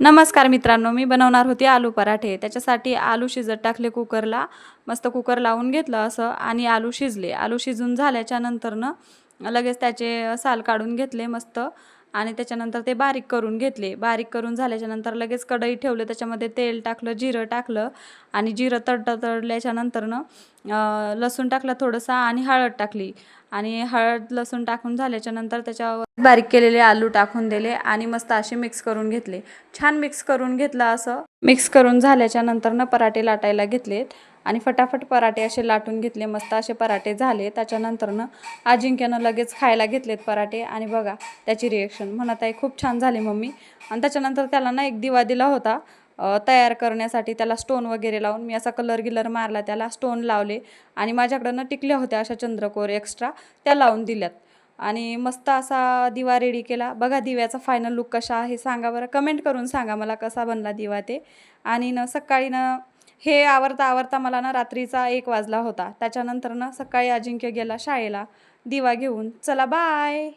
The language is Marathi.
नमस्कार मित्रांनो, मी बनवणार होते आलू पराठे. त्याच्यासाठी आलू शिजत टाकले कुकरला. मस्त कुकर लावून घेतलं असं आणि आलू शिजले. आलू शिजून झाल्याच्या नंतरनं लगेच त्याचे साल काढून घेतले मस्त आणि त्याच्यानंतर ते बारीक करून घेतले. बारीक करून झाल्याच्यानंतर लगेच कढई ठेवले. त्याच्यामध्ये तेल टाकलं, जिरं टाकलं आणि जिरं तडतडल्याच्या नंतरनं लसूण टाकलं थोडंसं आणि हळद टाकली आणि हळद लसूण टाकून झाल्याच्या नंतर त्याच्यावर बारीक केलेले आलू टाकून दिले आणि मस्त असे मिक्स करून घेतले. छान मिक्स करून घेतलं. असं मिक्स करून झाल्याच्या नंतर पराठे लाटायला घेतलेत आणि फटाफट पराठे असे लाटून घेतले. मस्त असे पराठे झाले. त्याच्यानंतरनं अजिंक्यनं लगेच खायला घेतलेत पराठे आणि बघा त्याची रिएक्शन, म्हणत आहे खूप छान झाले मम्मी. आणि त्याच्यानंतर त्याला ना एक दिवा दिला होता तयार करण्यासाठी, त्याला स्टोन वगैरे लावून. मी असा कलर गिलर मारला, त्याला स्टोन लावले आणि माझ्याकडनं टिकल्या होत्या अशा चंद्रकोर एक्स्ट्रा, त्या लावून दिल्यात आणि मस्त असा दिवा रेडी केला. बघा दिव्याचा फायनल लुक कसा आहे सांगा बरं, कमेंट करून सांगा मला कसा बनला दिवा ते. आणि सकाळी हे आवरता आवरता मला रात्रीचा 1 वाजला होता. त्याच्यानंतर सकाळी अजिंक्य गेला शाळेला दिवा घेऊन. चला बाय.